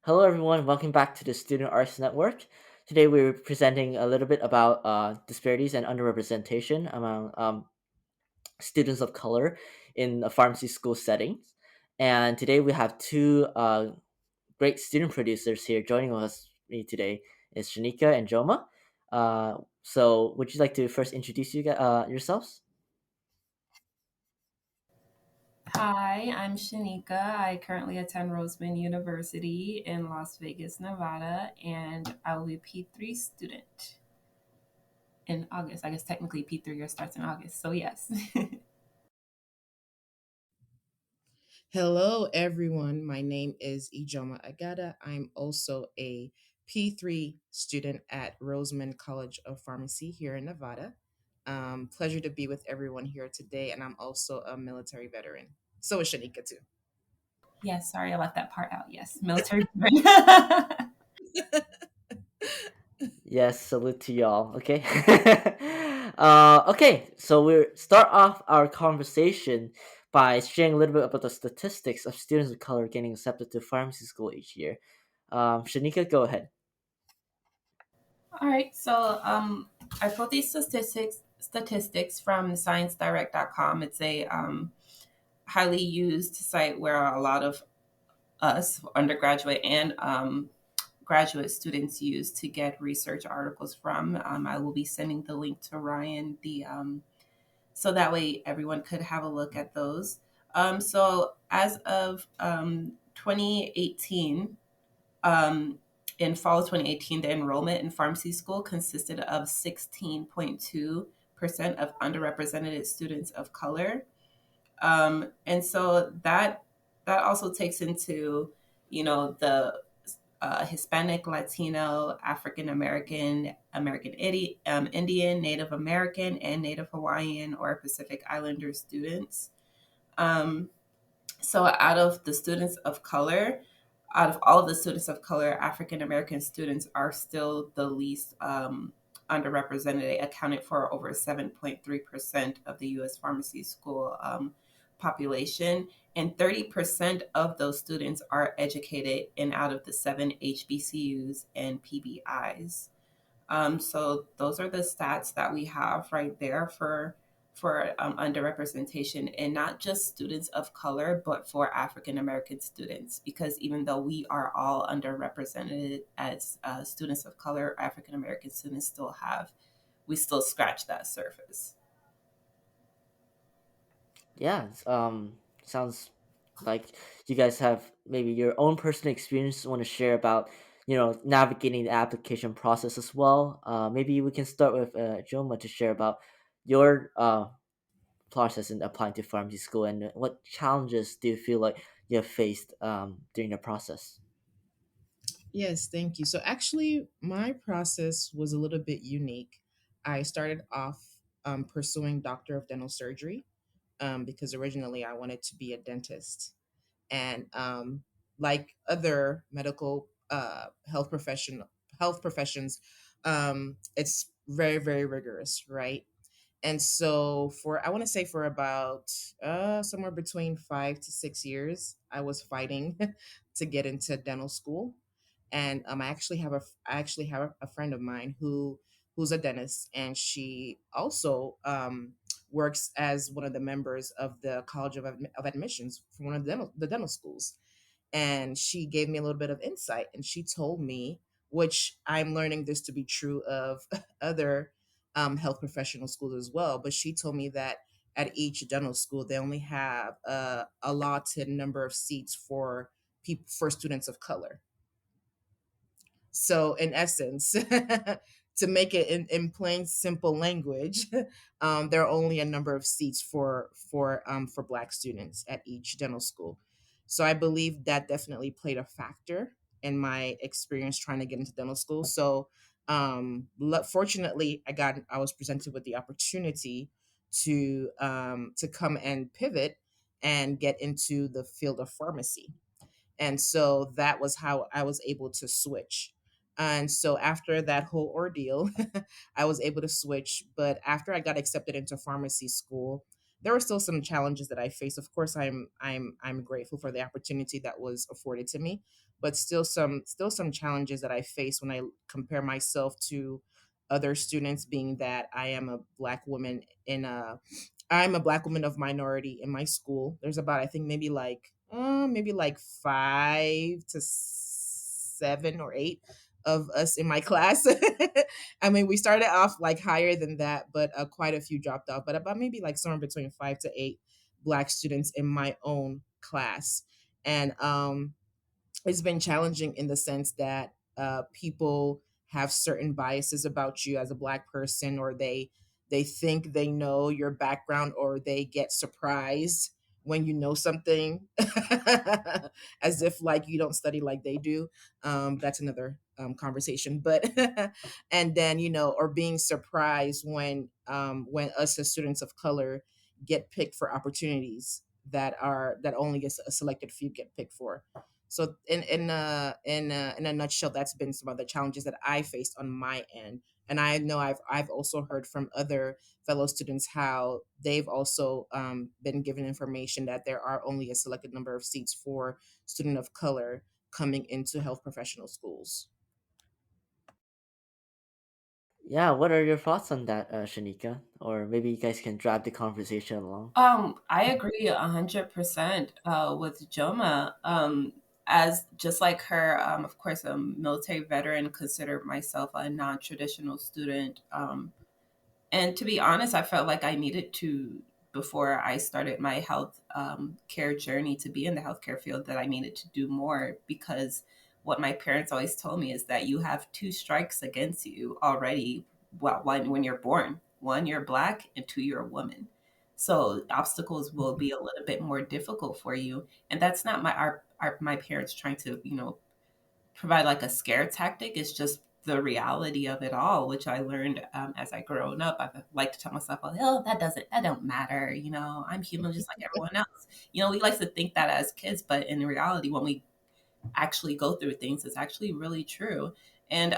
Hello, everyone. Welcome back to the Student Arts Network. Today, we're presenting a little bit about disparities and underrepresentation among students of color in a pharmacy school settings. And today, we have two great student producers here joining us me today. Is Shenika and Joma. Would you like to first introduce yourselves? Hi, I'm Shanika. I currently attend Roseman University in Las Vegas, Nevada, and I will be a P3 student in August. I guess technically P3 year starts in August. So, yes. Hello, everyone. My name is Ijeoma Agada. I'm also a P3 student at Roseman College of Pharmacy here in Nevada. Pleasure to be with everyone here today, and I'm also a military veteran. So is Shanika, too. Yes, sorry, I left that part out. Yes, military. Yes, salute to y'all. Okay. Okay, so we'll start off our conversation by sharing a little bit about the statistics of students of color getting accepted to pharmacy school each year. Shanika, go ahead. All right, so I pulled these statistics from ScienceDirect.com. It's a highly used site where a lot of us undergraduate and graduate students use to get research articles from. I will be sending the link to Ryan, the so that way everyone could have a look at those. So as of 2018, um, in fall of 2018, the enrollment in pharmacy school consisted of 16.2% of underrepresented students of color. And so that also takes into, the Hispanic, Latino, African American, Indian, Native American, and Native Hawaiian or Pacific Islander students. Um, so out of all of the students of color, African American students are still the least underrepresented. They accounted for over 7.3% of the U.S. pharmacy school population, and 30% of those students are educated in out of the seven HBCUs and PBIs. So those are the stats that we have right there for underrepresentation, and not just students of color, but for African American students. Because even though we are all underrepresented as students of color, African American students we still scratch that surface. Yeah, sounds like you guys have maybe your own personal experience want to share about navigating the application process as well. Maybe we can start with Joma to share about your process in applying to pharmacy school and what challenges do you feel like you have faced during the process. Yes, thank you. So, actually, my process was a little bit unique. I started off pursuing Doctor of Dental Surgery because originally I wanted to be a dentist. And like other medical health professions, it's very rigorous, right? And so for I want to say for about somewhere between 5 to 6 years, I was fighting to get into dental school. And I actually have a friend of mine who's a dentist, and she also works as one of the members of the College of Admissions for one of the dental schools. And she gave me a little bit of insight, and she told me, which I'm learning this to be true of other health professional schools as well, but she told me that at each dental school they only have a allotted number of seats for people for students of color. So, in essence, to make it in plain, simple language, there are only a number of seats for Black students at each dental school. So, I believe that definitely played a factor in my experience trying to get into dental school. So, fortunately, I was presented with the opportunity to come and pivot and get into the field of pharmacy, and so that was how I was able to switch. And so after that whole ordeal, I was able to switch. But after I got accepted into pharmacy school, there were still some challenges that I faced. Of course, I'm grateful for the opportunity that was afforded to me, but still some challenges that I face when I compare myself to other students, being that I'm a black woman of minority in my school. There's about, I think, maybe like 5 to 7 or 8 of us in my class. I mean, we started off like higher than that, but quite a few dropped off. But about maybe like somewhere between 5 to 8 black students in my own class. And it's been challenging in the sense that people have certain biases about you as a black person, or they think they know your background, or they get surprised when you know something, as if like you don't study like they do. That's another conversation, but and then, or being surprised when us as students of color get picked for opportunities that only a selected few get picked for. So in a nutshell, that's been some of the challenges that I faced on my end. And I know I've also heard from other fellow students how they've also been given information that there are only a selected number of seats for student of color coming into health professional schools. Yeah, what are your thoughts on that, Shanika? Or maybe you guys can drive the conversation along. I agree 100% with Joma. As just like her, of course, a military veteran, consider myself a non-traditional student. And to be honest, I felt like I needed to, before I started my health care journey to be in the healthcare field, that I needed to do more, because what my parents always told me is that you have two strikes against you already. Well, one, when you're born, one, you're black, and two, you're a woman. So obstacles will be a little bit more difficult for you. And that's not my parents trying to, provide like a scare tactic. It's just the reality of it all, which I learned as I grown up. I like to tell myself, "Oh, that don't matter. I'm human just like everyone else." We like to think that as kids, but in reality, when we actually go through things, it's actually really true. And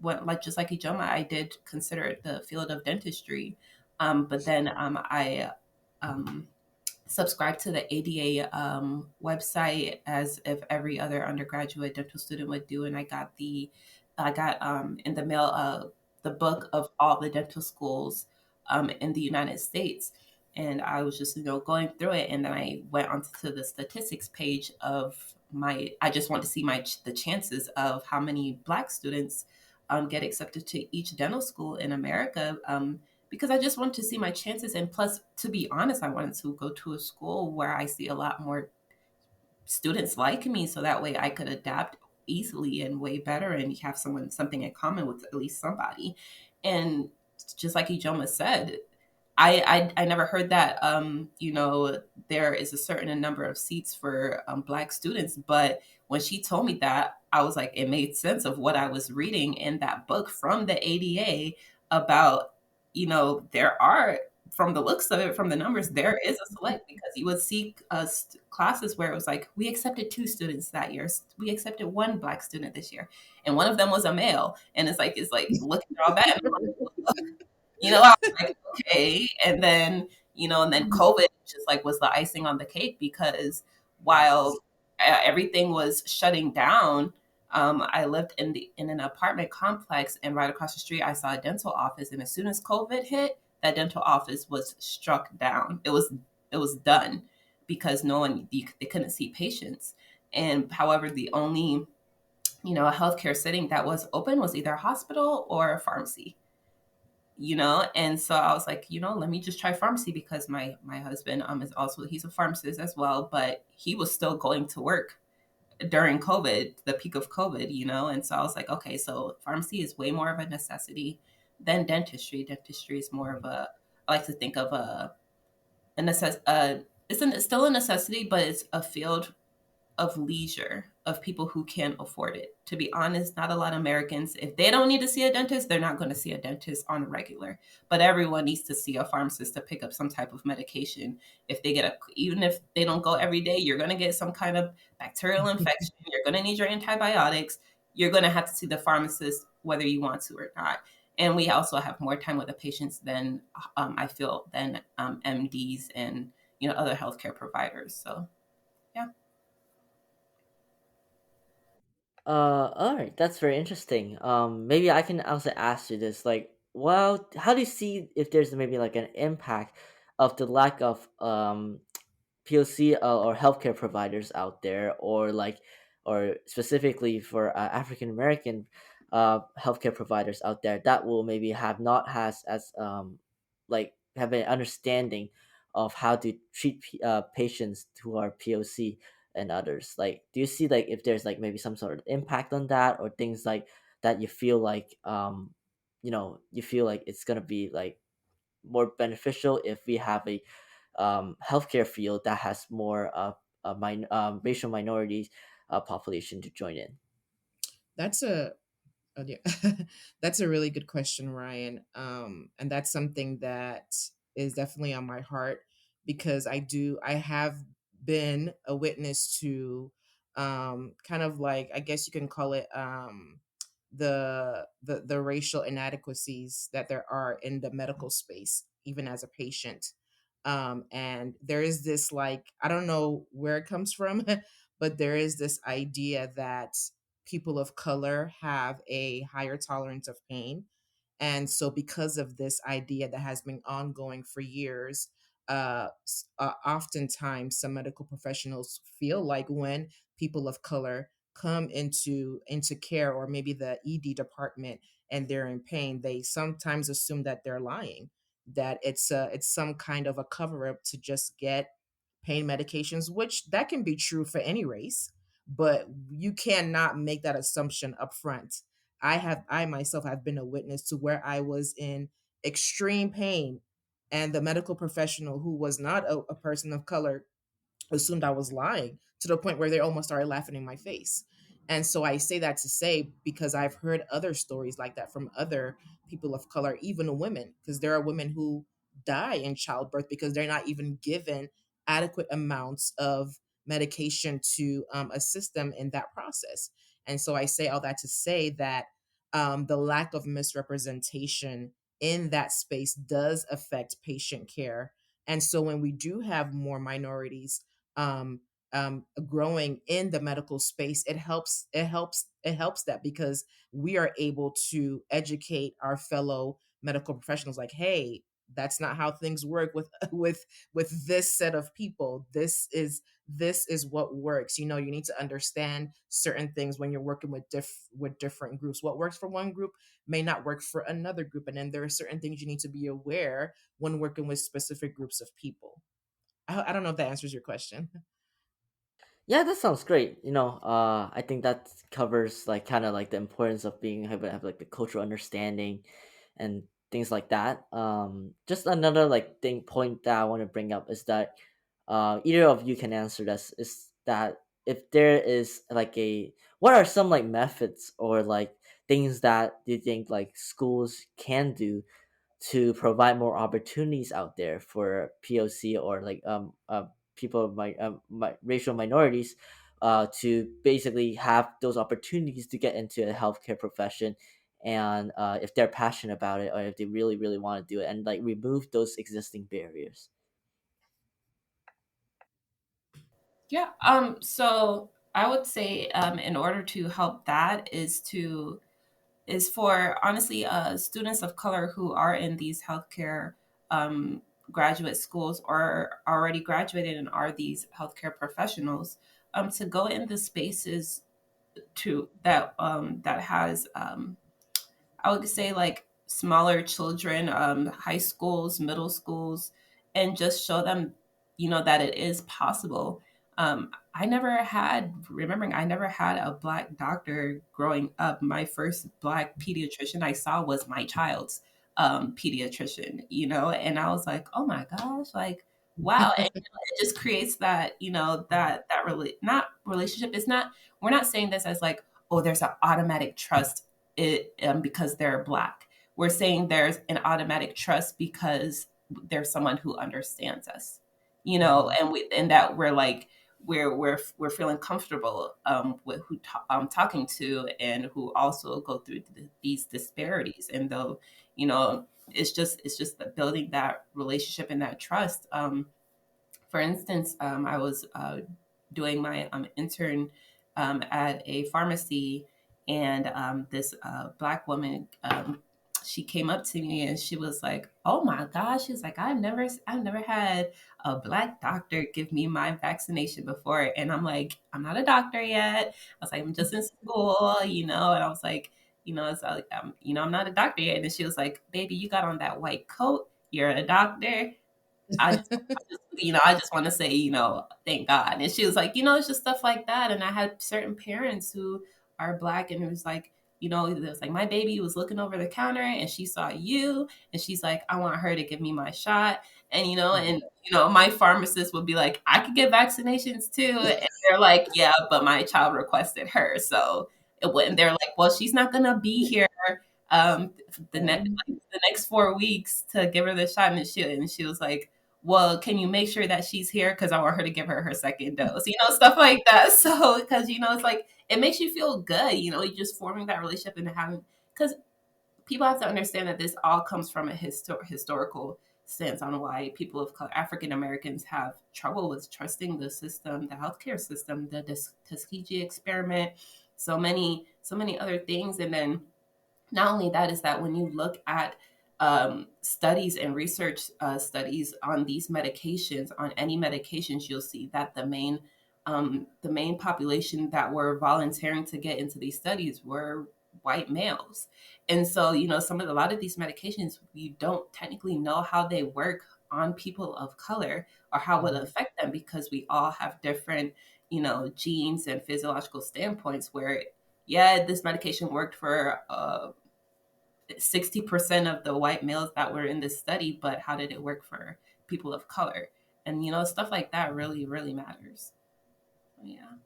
when, like, just like Ijoma, I did consider the field of dentistry, but then I um, subscribe to the ADA website as if every other undergraduate dental student would do, and I got in the mail the book of all the dental schools in the United States, and I was just going through it, and then I went onto the statistics page of my. I just want to see the chances of how many Black students get accepted to each dental school in America. Because I just wanted to see my chances. And plus, to be honest, I wanted to go to a school where I see a lot more students like me, so that way I could adapt easily and way better and have something in common with at least somebody. And just like Ijoma said, I never heard that there is a certain number of seats for Black students, but when she told me that, I was like, it made sense of what I was reading in that book from the ADA about, there are, from the looks of it, from the numbers, there is a select, because you would see classes where it was like, we accepted 2 students that year, we accepted 1 Black student this year, and one of them was a male, and it's like looking at all that, and I'm like, I was like, okay. And then COVID just like was the icing on the cake, because while everything was shutting down, I lived in an apartment complex, and right across the street, I saw a dental office. And as soon as COVID hit, that dental office was struck down. It was done, because no one, they couldn't see patients. And however, the only, a healthcare setting that was open was either a hospital or a pharmacy. And so I was like, let me just try pharmacy, because my husband is also, he's a pharmacist as well, but he was still going to work during COVID, the peak of COVID. And so I was like, okay, so pharmacy is way more of a necessity than dentistry. Dentistry is more of a, I like to think of a it's still a necessity, but it's a field of leisure, of people who can afford it. To be honest, not a lot of Americans, if they don't need to see a dentist, they're not going to see a dentist on a regular. But everyone needs to see a pharmacist to pick up some type of medication. If they even if they don't go every day, you're going to get some kind of bacterial infection. You're going to need your antibiotics. You're going to have to see the pharmacist whether you want to or not. And we also have more time with the patients than I feel than MDs and other healthcare providers. So yeah. All right, that's very interesting. Maybe I can also ask you this, like, well, how do you see if there's maybe like an impact of the lack of POC or healthcare providers out there, or like, or specifically for African American healthcare providers out there that will maybe have not has as like have an understanding of how to treat patients who are POC and others. Like, do you see like if there's like maybe some sort of impact on that, or things like that you feel like you feel like it's gonna be like more beneficial if we have a healthcare field that has more racial minorities population to join in. That's a yeah. That's a really good question, Ryan. And that's something that is definitely on my heart because I have been a witness to kind of like, I guess you can call it the racial inadequacies that there are in the medical space, even as a patient. And there is this, like, I don't know where it comes from, but there is this idea that people of color have a higher tolerance of pain. And so, because of this idea that has been ongoing for years, oftentimes some medical professionals feel like when people of color come into care, or maybe the ED department, and they're in pain, they sometimes assume that they're lying, that it's some kind of a cover up to just get pain medications, which that can be true for any race, but you cannot make that assumption up front. I myself have been a witness to where I was in extreme pain, and the medical professional, who was not a person of color, assumed I was lying, to the point where they almost started laughing in my face. And so I say that to say, because I've heard other stories like that from other people of color, even women, because there are women who die in childbirth because they're not even given adequate amounts of medication to assist them in that process. And so I say all that to say that the lack of misrepresentation in that space does affect patient care. And so when we do have more minorities um, growing in the medical space, it helps that, because we are able to educate our fellow medical professionals, like, hey, that's not how things work with with this set of people. This is what works. You need to understand certain things when you're working with different groups. What works for one group may not work for another group, and then there are certain things you need to be aware when working with specific groups of people. I don't know if that answers your question. Yeah, that sounds great. I think that covers like kind of like the importance of being have like the cultural understanding and things like that. Just another like thing point that I want to bring up is that either of you can answer this, is that if there is like a what are some like methods or like things that you think like schools can do to provide more opportunities out there for POC or like people of racial minorities to basically have those opportunities to get into a healthcare profession, and if they're passionate about it or if they really really want to do it, and like remove those existing barriers. Yeah. So I would say, in order to help that is for honestly students of color who are in these healthcare um, graduate schools or already graduated and are these healthcare professionals, to go in the spaces to that has I would say like smaller children, high schools, middle schools, and just show them, that it is possible. Remembering, I never had a black doctor growing up. My first black pediatrician I saw was my child's pediatrician, and I was like, oh my gosh, like, wow. And it just creates that, that really, not relationship. It's not, we're not saying this as like, oh, there's an automatic trust because they're black. We're saying there's an automatic trust because there's someone who understands us, Mhm. and that we're like we're feeling comfortable with who talking to, and who also go through these disparities. And though, it's just building that relationship and that trust. For instance, I was doing my intern at a pharmacy, and this black woman, she came up to me and she was like, "Oh my gosh!" She's like, I've never had a black doctor give me my vaccination before." And I'm like, "I'm not a doctor yet." I was like, "I'm just in school, you know." And I was like, it's like, I'm not a doctor yet. And she was like, "Baby, you got on that white coat. You're a doctor." I just want to say, thank God. And she was like, it's just stuff like that. And I had certain parents who are black, and it was like, it was like my baby was looking over the counter and she saw you, and she's like, "I want her to give me my shot." And my pharmacist would be like, "I could get vaccinations too." And they're like, "Yeah, but my child requested her." So it wouldn't. They're like, "Well, she's not gonna be here um the next 4 weeks to give her the shot." And she was like, "Well, can you make sure that she's here? Because I want her to give her second dose," stuff like that. So, because, it's like, it makes you feel good, you just forming that relationship and having, because people have to understand that this all comes from a historical stance on why people of color, African Americans, have trouble with trusting the system, the healthcare system, the Tuskegee experiment, so many other things. And then not only that, is that when you look at studies and research studies on these medications, on any medications, you'll see that the main population that were volunteering to get into these studies were white males. And so, a lot of these medications, we don't technically know how they work on people of color or how it would affect them, because we all have different, genes and physiological standpoints where, yeah, this medication worked for 60% of the white males that were in this study, but how did it work for people of color? And, stuff like that really, really matters. Yeah.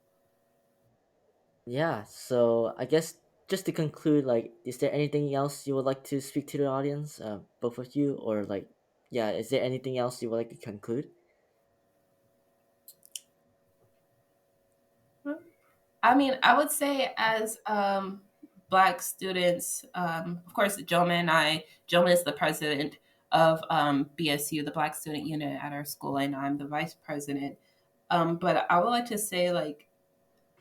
Yeah, so I guess just to conclude, like, is there anything else you would like to speak to the audience, both of you, or like, yeah, is there anything else you would like to conclude? I mean, I would say, as Black students, of course, Joma is the president of BSU, the Black Student Unit at our school, and I'm the vice president. But I would like to say, like,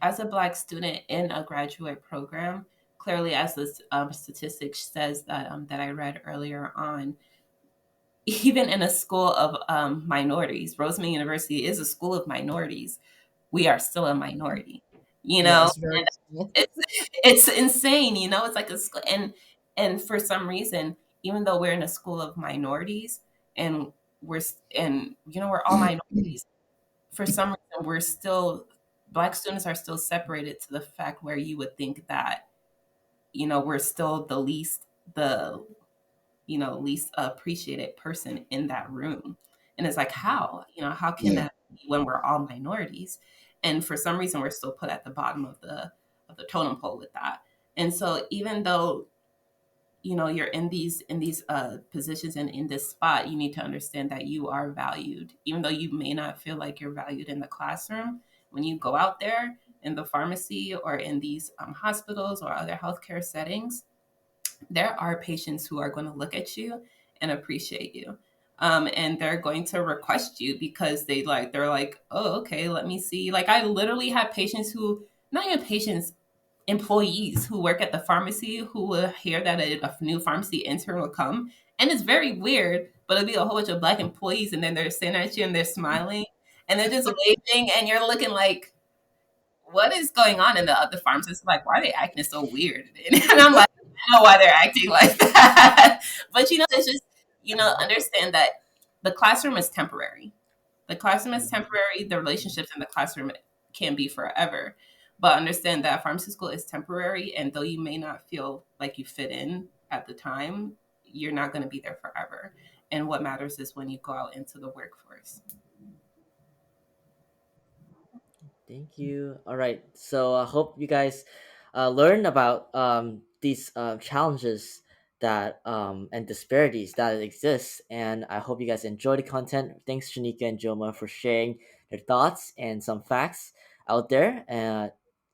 as a Black student in a graduate program, clearly, as this statistic says that I read earlier on, even in a school of minorities, Roseman University is a school of minorities, we are still a minority, Yes, very cool. it's it's insane, it's like a school. And for some reason, even though we're in a school of minorities, and we're all minorities, for some reason we're still, Black students are still separated, to the fact where you would think that, we're still the least appreciated person in that room. And it's like, how can that be when we're all minorities? And for some reason, we're still put at the bottom of the totem pole with that. And so, even though, you're in these positions and in this spot, you need to understand that you are valued, even though you may not feel like you're valued in the classroom. When you go out there in the pharmacy or in these hospitals or other healthcare settings, there are patients who are going to look at you and appreciate you. And they're going to request you, because they're like, "Oh, okay, let me see." Like, I literally have patients who, not even patients, employees who work at the pharmacy, who will hear that a new pharmacy intern will come. And it's very weird, but it'll be a whole bunch of Black employees, and then they're staring at you and they're smiling and they're just waving, and you're looking like, "What is going on?" And the pharmacist is like, "Why are they acting so weird?" And I'm like, "I know why they're acting like that." But, it's just, understand that the classroom is temporary. The classroom is temporary. The relationships in the classroom can be forever. But understand that pharmacy school is temporary. And though you may not feel like you fit in at the time, you're not going to be there forever. And what matters is when you go out into the workforce. Thank you. All right. So I hope you guys learn about these challenges that and disparities that exist, and I hope you guys enjoy the content. Thanks, Shanika and Joma, for sharing their thoughts and some facts out there. And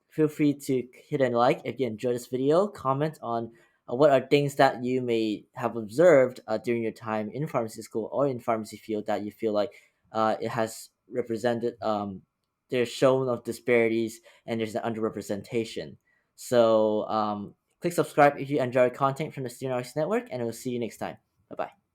feel free to hit a like if you enjoyed this video. Comment on what are things that you may have observed during your time in pharmacy school or in pharmacy field that you feel like it has represented there's shown of disparities and there's an underrepresentation. So click subscribe if you enjoy content from the Student Arts Network, and we'll see you next time. Bye bye.